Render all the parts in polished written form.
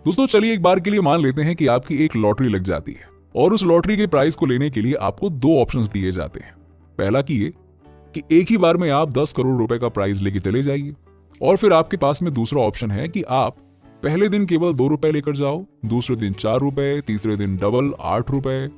दोस्तों चलिए एक बार के लिए मान लेते हैं कि आपकी एक लॉटरी लग जाती है और उस लॉटरी के प्राइस को लेने के लिए आपको दो ऑप्शंस दिए जाते हैं। पहला ये कि एक ही बार में आप 10 करोड़ रुपए का प्राइज लेके चले जाइए, और फिर आपके पास में दूसरा ऑप्शन है कि आप पहले दिन केवल 2 रुपए लेकर जाओ, दूसरे दिन 4 रुपए, तीसरे दिन डबल 8 रुपए,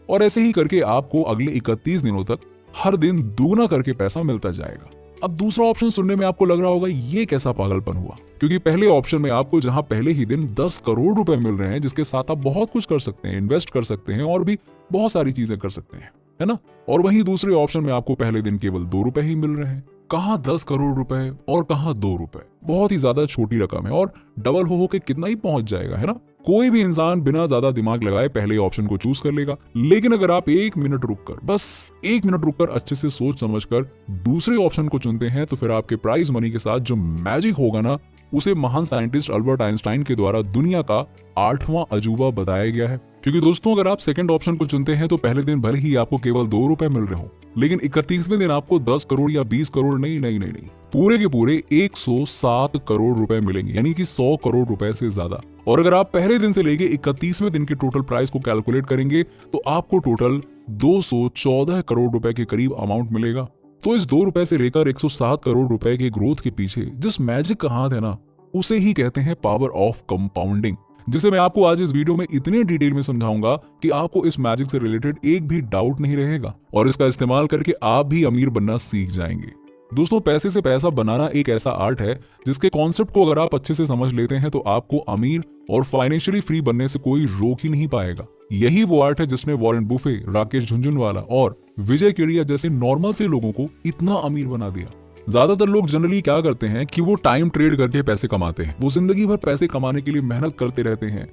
और ऐसे ही करके आपको अगले 31 दिनों तक हर दिन दुगना करके पैसा मिलता जाएगा। अब दूसरा ऑप्शन सुनने में आपको लग रहा होगा ये कैसा पागलपन हुआ, क्योंकि पहले ऑप्शन में आपको जहां पहले ही दिन 10 करोड़ रुपए मिल रहे हैं जिसके साथ आप बहुत कुछ कर सकते हैं, इन्वेस्ट कर सकते हैं और भी बहुत सारी चीजें कर सकते हैं, है ना। और वहीं दूसरे ऑप्शन में आपको पहले दिन केवल 2 रुपए ही मिल रहे हैं। कहां 10 करोड़ रुपए और कहां 2 रुपए, बहुत ही ज्यादा छोटी रकम है और डबल हो के कितना ही पहुंच जाएगा, है ना। कोई भी इंसान बिना ज्यादा दिमाग लगाए पहले ऑप्शन को चूज कर लेगा, लेकिन अगर आप 1 मिनट रुककर, बस 1 मिनट रुककर अच्छे से सोच समझकर दूसरे ऑप्शन को चुनते हैं तो फिर आपके प्राइज मनी के साथ जो मैजिक होगा ना, उसे महान साइंटिस्ट अल्बर्ट आइंस्टाइन के द्वारा दुनिया का 8वां अजूबा बताया गया है। क्योंकि दोस्तों अगर आप सेकंड ऑप्शन को चुनते हैं तो पहले दिन भले ही आपको केवल 2 रुपए मिल रहे हो, लेकिन 31वें दिन आपको 10 करोड़ या 20 करोड़ नहीं, पूरे के पूरे 107 करोड़ रुपए मिलेंगे, यानी कि 100 करोड़ रुपए से ज्यादा। और अगर आप पहले दिन से लेके 31वें दिन के टोटल प्राइस को कैलकुलेट करेंगे तो आपको टोटल 214 करोड़ रुपए के करीब अमाउंट मिलेगा। तो इस 2 रुपए से लेकर 107 करोड़ रुपए के ग्रोथ के पीछे जिस मैजिक का हाथ है ना, उसे ही कहते हैं पावर ऑफ कंपाउंडिंग, जिसे मैं आपको आज इस वीडियो में इतने डिटेल में समझाऊंगा कि आपको इस मैजिक से रिलेटेड एक भी डाउट नहीं रहेगा और इसका इस्तेमाल करके आप भी अमीर बनना सीख जाएंगे। दोस्तों पैसे से पैसा बनाना एक ऐसा आर्ट है जिसके कॉन्सेप्ट को अगर आप अच्छे से समझ लेते हैं तो आपको अमीर और फाइनेंशियली फ्री बनने से कोई रोक ही नहीं पाएगा। यही वो आर्ट है जिसने वॉरेन बुफे, राकेश झुनझुनवाला और विजय केडिया जैसे नॉर्मल से लोगों को इतना अमीर बना दिया। ज्यादातर लोग जनरली क्या करते हैं कि वो टाइम ट्रेड करके पैसे कमाते हैं, वो जिंदगी भर पैसे कमाने के लिए मेहनत करते रहते हैं,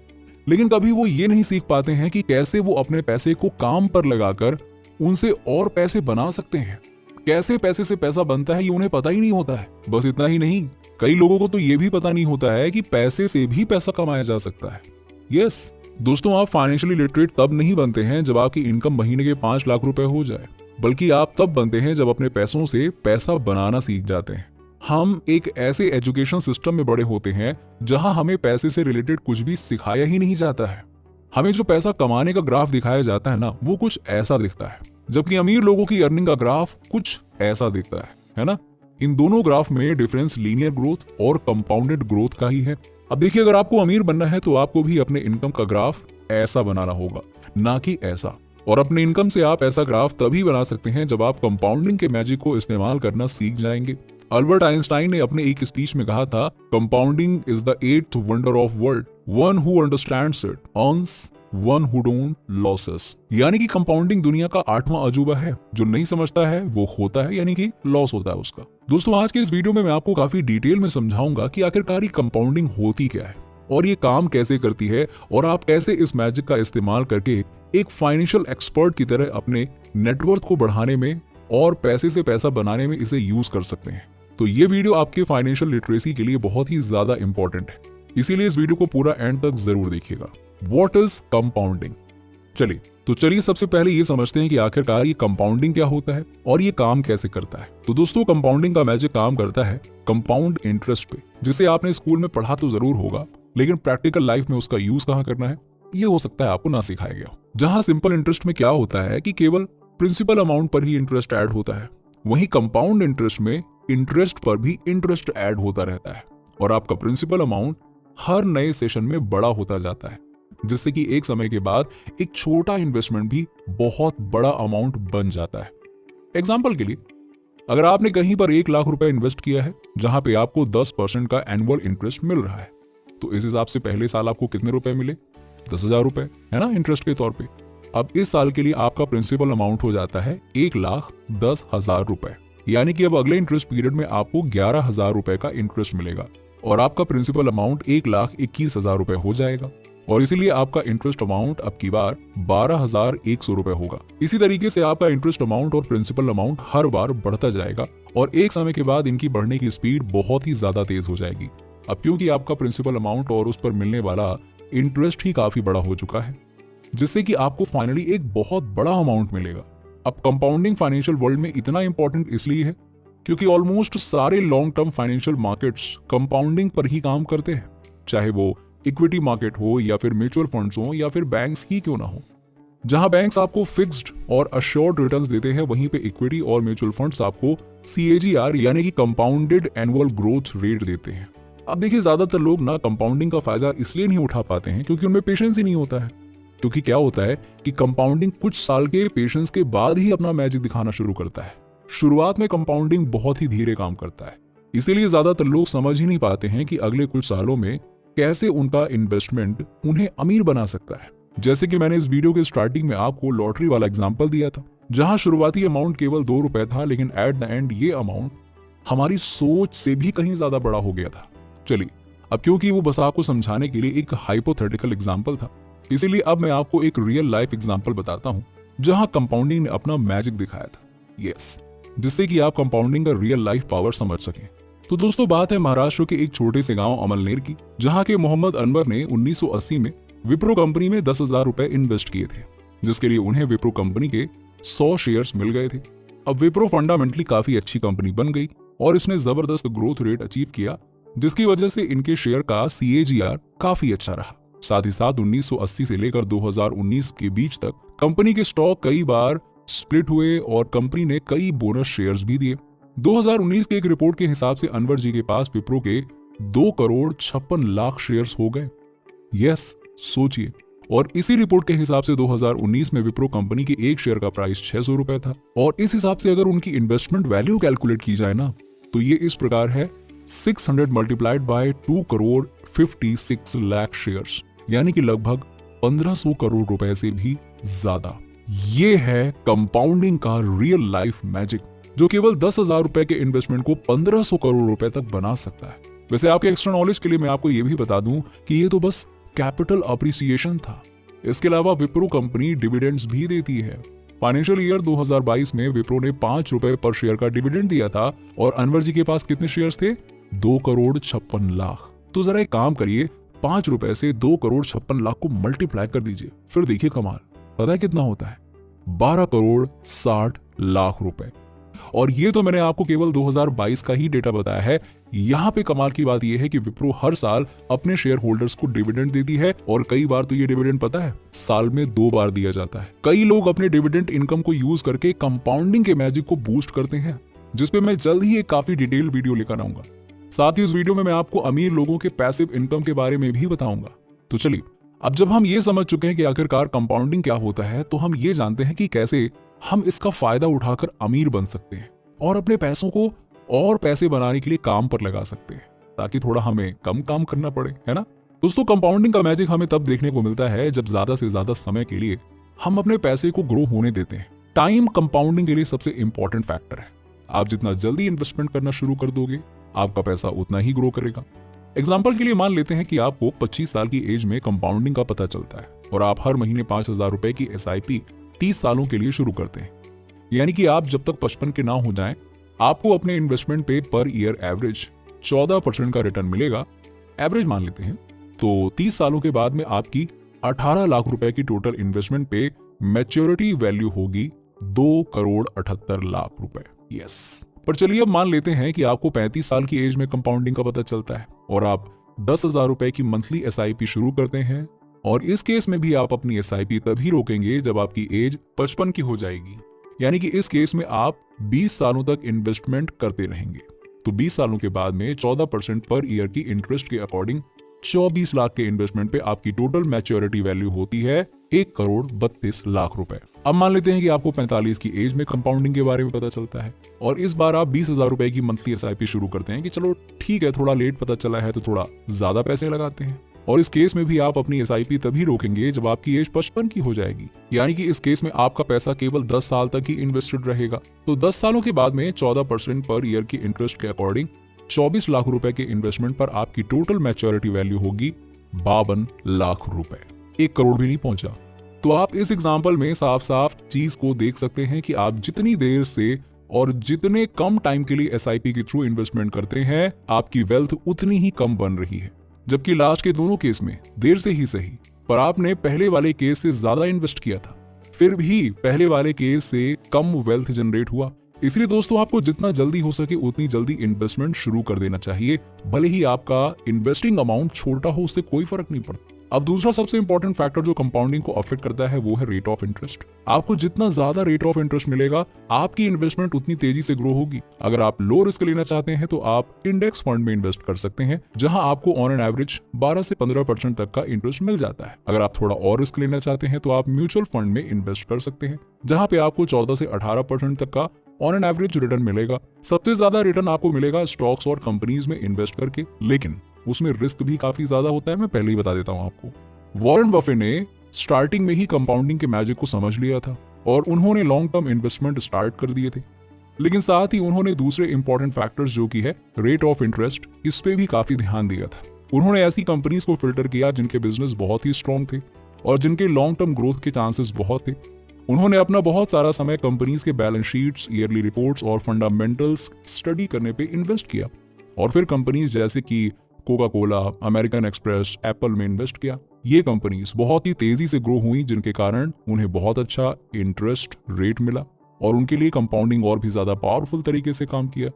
लेकिन कभी वो ये नहीं सीख पाते हैं कि कैसे वो अपने पैसे को काम पर लगाकर उनसे और पैसे बना सकते हैं। कैसे पैसे से पैसा बनता है ये उन्हें पता ही नहीं होता है। बस इतना ही नहीं, कई लोगों को तो ये भी पता नहीं होता है कि पैसे से भी पैसा कमाया जा सकता है। यस दोस्तों, आप फाइनेंशियली लिटरेट तब नहीं बनते हैं जब आपकी इनकम महीने के 5 लाख रुपए हो जाए, बल्कि आप तब बनते हैं जब अपने पैसों से पैसा बनाना सीख जाते हैं। हम एक ऐसे एजुकेशन सिस्टम में बड़े होते हैं जहां हमें पैसे से रिलेटेड कुछ भी सिखाया ही नहीं जाता है। हमें जो पैसा कमाने का ग्राफ दिखाया जाता है ना, वो कुछ ऐसा दिखता है, जबकि अमीर लोगों की अर्निंग का ग्राफ कुछ ऐसा दिखता है ना। इन दोनों ग्राफ में डिफरेंस लीनियर ग्रोथ और कंपाउंडेड ग्रोथ का ही है। अब देखिए, अगर आपको अमीर बनना है तो आपको भी अपने इनकम का ग्राफ ऐसा बनाना होगा, ना कि ऐसा। और अपने इनकम से आप ऐसा ग्राफ तभी बना सकते हैं जब आप कंपाउंडिंग के मैजिक को इस्तेमाल करना सीख जाएंगे। अल्बर्ट आइंस्टाइन ने अपने एक स्पीच में कहा था, compounding is the 8th wonder of world, one who understands it earns, one who don't losses. यानी कि कंपाउंडिंग दुनिया का 8वां अजूबा है, जो नहीं समझता है वो होता है, यानी कि लॉस होता है उसका। दोस्तों आज के इस वीडियो में मैं आपको काफी डिटेल में समझाऊंगा कि आखिरकार कंपाउंडिंग होती क्या है और ये काम कैसे करती है, और आप कैसे इस मैजिक का इस्तेमाल करके एक फाइनेंशियल एक्सपर्ट की तरह अपने नेटवर्थ को बढ़ाने में और पैसे से पैसा बनाने में इसे यूज कर सकते हैं। तो ये वीडियो आपके फाइनेंशियल लिटरेसी के लिए बहुत ही ज्यादा इंपॉर्टेंट है, इसीलिए इस वीडियो को पूरा एंड तक जरूर देखिएगा। What is compounding? चलिए सबसे पहले ये समझते हैं कि आखिरकार ये कंपाउंडिंग क्या होता है और ये काम कैसे करता है। तो दोस्तों कंपाउंडिंग का मैजिक काम करता है कंपाउंड इंटरेस्ट पे, जिसे आपने स्कूल में पढ़ा तो जरूर होगा, लेकिन प्रैक्टिकल लाइफ में उसका यूज कहाँ करना है ये हो सकता है आपको ना सिखाया गया। जहां सिंपल इंटरेस्ट में क्या होता है कि केवल प्रिंसिपल अमाउंट पर ही इंटरेस्ट ऐड होता है, वहीं कंपाउंड इंटरेस्ट में इंटरेस्ट पर भी इंटरेस्ट ऐड होता रहता है और आपका प्रिंसिपल अमाउंट हर नए सेशन में बड़ा होता जाता है, जिससे कि एक समय के बाद एक छोटा इन्वेस्टमेंट भी बहुत बड़ा अमाउंट बन जाता है। एग्जाम्पल के लिए, अगर आपने कहीं पर 1 लाख रुपए इन्वेस्ट किया है जहां पे आपको 10% का एनुअल इंटरेस्ट मिल रहा है, तो इस हिसाब से पहले साल आपको कितने रुपए मिले? 10,000 रुपए, है ना, इंटरेस्ट के तौर पे। अब इस साल के लिए आपका प्रिंसिपल अमाउंट हो जाता है 1,10,000 रुपए, यानी कि अब अगले इंटरेस्ट पीरियड में आपको 11,000 रुपए का इंटरेस्ट मिलेगा और आपका प्रिंसिपल अमाउंट 1,21,000 रुपए हो जाएगा। और इसीलिए आपका इंटरेस्ट अमाउंट अब की बार 12,100 रुपए होगा। इसी तरीके से आपका इंटरेस्ट अमाउंट और प्रिंसिपल अमाउंट हर बार बढ़ता जाएगा और एक समय के बाद इनकी बढ़ने की स्पीड बहुत ही ज्यादा तेज हो जाएगी। अब क्योंकि आपका प्रिंसिपल अमाउंट और उस पर मिलने वाला इंटरेस्ट ही काफी बड़ा हो चुका है, जिससे कि आपको फाइनली एक बहुत बड़ा अमाउंट मिलेगा। अब कंपाउंडिंग फाइनेंशियल वर्ल्ड में इतना इंपॉर्टेंट इसलिए है क्योंकि ऑलमोस्ट सारे long term financial markets compounding पर ही काम करते हैं, चाहे वो इक्विटी मार्केट हो या फिर म्यूचुअल फंड्स हो या फिर बैंक्स ही क्यों ना हो। जहां बैंक्स आपको फिक्स्ड और अश्योर्ड रिटर्न्स देते हैं, वहीं पे इक्विटी और म्यूचुअल फंड्स आपको CAGR यानी कि कंपाउंडेड एनुअल ग्रोथ रेट देते हैं। अब देखिए, ज्यादातर लोग ना कंपाउंडिंग का फायदा इसलिए नहीं उठा पाते हैं क्योंकि उनमें पेशेंस ही नहीं होता है। क्योंकि क्या होता है कि कंपाउंडिंग कुछ साल के पेशेंस के बाद ही अपना मैजिक दिखाना शुरू करता है। शुरुआत में कंपाउंडिंग बहुत ही धीरे काम करता है, इसीलिए ज्यादातर लोग समझ ही नहीं पाते हैं कि अगले कुछ सालों में कैसे उनका इन्वेस्टमेंट उन्हें अमीर बना सकता है। जैसे कि मैंने इस वीडियो के स्टार्टिंग में आपको लॉटरी वाला एग्जांपल दिया था, जहां शुरुआती अमाउंट केवल 2 रुपए था, लेकिन एट द एंड ये अमाउंट हमारी सोच से भी कहीं ज्यादा बड़ा हो गया था। चलिए, अब क्योंकि वो बस आपको समझाने के लिए एक हाइपोथेटिकल एग्जांपल था, इसीलिए अब मैं आपको एक रियल लाइफ एग्जांपल बताता हूं जहां कंपाउंडिंग ने अपना मैजिक दिखाया था। यस, जिससे कि आप कंपाउंडिंग का रियल लाइफ पावर समझ सकें। तो दोस्तों, बात है महाराष्ट्र के एक छोटे से गांव अमलनेर की, जहां के मोहम्मद अनवर ने 1980 में विप्रो कंपनी में 10,000 रुपए इन्वेस्ट किए थे, जिसके लिए उन्हें विप्रो कंपनी के 100 शेयर्स मिल गए थे। अब विप्रो फंडामेंटली काफी अच्छी कंपनी बन गई और इसने जबरदस्त ग्रोथ रेट अचीव किया, जिसकी वजह से इनके शेयर का CAGR काफी अच्छा रहा। साथ ही साथ 1980 से लेकर 2019 के बीच तक कंपनी के स्टॉक कई बार स्प्लिट हुए और कंपनी ने कई बोनस शेयर्स भी दिए। 2019 के एक रिपोर्ट के हिसाब से अनवर जी के पास विप्रो के 2,56,00,000 शेयर्स हो गए। यस, सोचिए। और इसी रिपोर्ट के हिसाब से 2019 में विप्रो कंपनी के एक शेयर का प्राइस 600 रुपए था। और इस हिसाब से अगर उनकी इन्वेस्टमेंट वैल्यू कैलकुलेट की जाए ना, तो ये इस प्रकार है 600 मल्टीप्लाइड बाय 2,56,00,000 शेयर्स, यानी कि लगभग 1,500 करोड़ रुपए से भी ज्यादा। ये है कंपाउंडिंग का रियल लाइफ मैजिक, जो केवल 10,000 रुपए के इन्वेस्टमेंट को 1,500 करोड़ रुपए तक बना सकता है। वैसे आपके एक्स्ट्रा नॉलेज के लिए मैं आपको ये भी बता दूं कि ये तो बस कैपिटल अप्रिसिएशन था। इसके अलावा विप्रो कंपनी डिविडेंड्स भी देती है। फाइनेंशियल ईयर 2022 में विप्रो ने 5 रुपए पर शेयर का डिविडेंड दिया था और अनवर जी के पास कितने शेयर्स थे? 2,56,00,000। तो जरा एक काम करिए, 5 रुपए से 2,56,00,000 को मल्टीप्लाई कर दीजिए, फिर देखिए कमाल। पता है कितना होता है? 12,60,00,000 रुपए। और ये तो मैंने आपको केवल 2022 का ही डेटा बताया है। यहाँ पे कमाल की बात यह है कि विप्रो हर साल अपने शेयर होल्डर्स को डिविडेंड देती है और कई बार तो ये डिविडेंड पता है साल में 2 बार दिया जाता है। कई लोग अपने डिविडेंड इनकम को यूज करके कंपाउंडिंग के मैजिक को बूस्ट करते हैं, जिसपे मैं जल्द ही एक काफी डिटेल वीडियो लेकर आऊंगा। साथ ही इस वीडियो में मैं आपको अमीर लोगों के पैसिव इनकम के बारे में भी बताऊंगा। तो चलिए, अब जब हम ये समझ चुके हैं कि आखिरकार कंपाउंडिंग क्या होता है, तो हम ये जानते हैं कि कैसे हम इसका फायदा उठाकर अमीर बन सकते हैं और अपने पैसों को और पैसे बनाने के लिए काम पर लगा सकते हैं, ताकि थोड़ा हमें कम काम करना पड़े, है ना। दोस्तों, कंपाउंडिंग का मैजिक हमें तब देखने को मिलता है जब ज्यादा से ज्यादा समय के लिए हम अपने पैसे को ग्रो होने देते हैं। टाइम कंपाउंडिंग के लिए सबसे इंपॉर्टेंट फैक्टर है। आप जितना जल्दी इन्वेस्टमेंट करना शुरू कर दोगे, आपका पैसा उतना ही ग्रो करेगा। एग्जाम्पल के लिए मान लेते हैं कि आपको 25 साल की एज में कंपाउंडिंग का पता चलता है और आप हर महीने 5,000 रुपए की SIP 30 सालों के लिए शुरू करते हैं। यानी कि आप जब तक 55 के ना हो जाएं, आपको अपने इन्वेस्टमेंट पे पर ईयर एवरेज 14% का रिटर्न मिलेगा। एवरेज मान लेते हैं, तो 30 सालों के बाद में आपकी 18 लाख रुपए की टोटल इन्वेस्टमेंट पे मैच्योरिटी वैल्यू होगी 2,78,00,000 रुपए। यस, पर चलिए अब मान लेते हैं कि आपको 35 साल की एज में कंपाउंडिंग का पता चलता है और आप 10,000 रुपए की मंथली SIP शुरू करते हैं। और इस केस में भी आप अपनी SIP तभी रोकेंगे जब आपकी एज 55 की हो जाएगी। यानी कि इस केस में आप 20 सालों तक इन्वेस्टमेंट करते रहेंगे। तो 20 सालों के बाद में 14% पर ईयर की इंटरेस्ट के अकॉर्डिंग 24 लाख के इन्वेस्टमेंट पे आपकी टोटल मैच्योरिटी वैल्यू होती है 1,32,00,000 रुपए। अब मान लेते हैं कि आपको 45 की एज में कंपाउंडिंग के बारे में पता चलता है और इस बार आप 20,000 रुपए की मंथली SIP शुरू करते हैं कि चलो ठीक है, थोड़ा लेट पता चला है तो थोड़ा ज्यादा पैसे लगाते हैं। और इस केस में भी आप अपनी SIP तभी रोकेंगे जब आपकी एज 55 की हो जाएगी। यानी कि इस केस में आपका पैसा केवल 10 साल तक ही इन्वेस्टेड रहेगा। तो 10 सालों के बाद में 14% पर ईयर की इंटरेस्ट के अकॉर्डिंग 24 लाख रुपए के इन्वेस्टमेंट पर आपकी टोटल मैच्योरिटी वैल्यू होगी 52 लाख रुपए। 1 करोड़ भी नहीं पहुंचा। तो आप इस एग्जाम्पल में साफ साफ चीज को देख सकते हैं कि आप जितनी देर से और जितने कम टाइम के लिए SIP के थ्रू इन्वेस्टमेंट करते हैं, आपकी वेल्थ उतनी ही कम बन रही है। जबकि लास्ट के दोनों केस में देर से ही सही, पर आपने पहले वाले केस से ज्यादा इन्वेस्ट किया था, फिर भी पहले वाले केस से कम वेल्थ जनरेट हुआ। इसलिए दोस्तों आपको जितना जल्दी हो सके उतनी जल्दी इन्वेस्टमेंट शुरू कर देना चाहिए, भले ही आपका इन्वेस्टिंग अमाउंट छोटा हो, उससे कोई फर्क नहीं पड़ता। अब दूसरा सबसे इंपॉर्टेंट फैक्टर जो कंपाउंडिंग को अफेक्ट करता है वो है रेट ऑफ इंटरेस्ट। आपको जितना ज्यादा रेट ऑफ इंटरेस्ट मिलेगा आपकी इन्वेस्टमेंट उतनी तेजी से ग्रो होगी। अगर आप लो रिस्क लेना चाहते हैं तो आप इंडेक्स फंड में इन्वेस्ट कर सकते हैं, जहां आपको ऑन एन एवरेज 12 से 15% तक का इंटरेस्ट मिल जाता है। अगर आप थोड़ा और रिस्क लेना चाहते हैं तो आप म्यूचुअल फंड में इन्वेस्ट कर सकते हैं, जहां पे आपको 14 से 18% तक का ऑन एन एवरेज रिटर्न मिलेगा। सबसे ज्यादा रिटर्न आपको मिलेगा स्टॉक्स और कंपनीज में इन्वेस्ट करके, लेकिन उसमें रिस्क भी काफी ज्यादा होता है। मैं पहले ही बता देता हूं आपको। वॉरेन बफे ने स्टार्टिंग में ही कंपाउंडिंग के मैजिक को समझ लिया था और उन्होंने लॉन्ग टर्म इन्वेस्टमेंट स्टार्ट कर दिए थे, लेकिन साथ ही उन्होंने दूसरे इंपॉर्टेंट फैक्टर्स जो कि है रेट ऑफ इंटरेस्ट, इस पे भी काफी ध्यान दिया था। उन्होंने ऐसी कंपनीज को फिल्टर किया जिनके बिजनेस बहुत ही स्ट्रॉन्ग थे और जिनके लॉन्ग टर्म ग्रोथ के चांसेस बहुत थे। उन्होंने अपना बहुत सारा समय कंपनीज के बैलेंस शीट्स, ईयरली रिपोर्ट्स और फंडामेंटल्स स्टडी करने पे इन्वेस्ट किया और फिर कंपनीज जैसे कि Coca Cola, American express, Apple में इन्वेस्ट किया। ये कंपनीज बहुत ही तेजी से ग्रो हुई, जिनके कारण उन्हें बहुत अच्छा इंटरेस्ट रेट मिला और उनके लिए कंपाउंडिंग और भी ज्यादा पावरफुल तरीके से काम किया।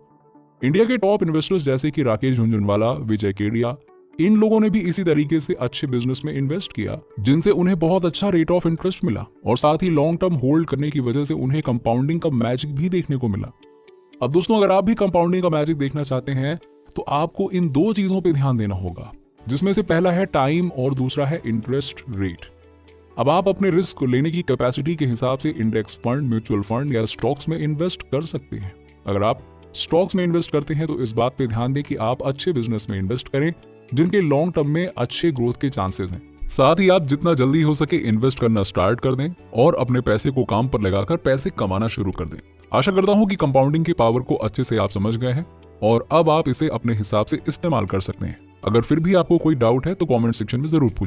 इंडिया के टॉप इन्वेस्टर्स जैसे कि राकेश झुनझुनवाला, विजय केडिया, इन लोगों ने भी इसी तरीके से अच्छे बिजनेस में इन्वेस्ट किया, जिनसे उन्हें बहुत अच्छा रेट ऑफ इंटरेस्ट मिला और साथ ही लॉन्ग टर्म होल्ड करने की वजह से उन्हें कंपाउंडिंग का मैजिक भी देखने को मिला। अब दोस्तों अगर आप भी कंपाउंडिंग का मैजिक देखना चाहते हैं तो आपको इन दो चीजों पे ध्यान देना होगा, जिसमें से पहला है टाइम और दूसरा है इंटरेस्ट रेट। अब आप अपने रिस्क को लेने की कैपेसिटी के हिसाब से इंडेक्स फंड, म्यूचुअल फंड या स्टॉक्स में इन्वेस्ट कर सकते हैं। अगर आप स्टॉक्स में इन्वेस्ट करते हैं तो इस बात पे ध्यान दें कि आप अच्छे बिजनेस में इन्वेस्ट करें जिनके लॉन्ग टर्म में अच्छे ग्रोथ के चांसेस हैं। साथ ही आप जितना जल्दी हो सके इन्वेस्ट करना स्टार्ट कर दें और अपने पैसे को काम पर लगाकर पैसे कमाना शुरू कर दें। आशा करता हूं कि कंपाउंडिंग की पावर को अच्छे से आप समझ गए हैं और अब आप इसे अपने हिसाब से इस्तेमाल कर सकते हैं। अगर फिर भी आपको कोई डाउट है तो कमेंट सेक्शन में जरूर पूछें।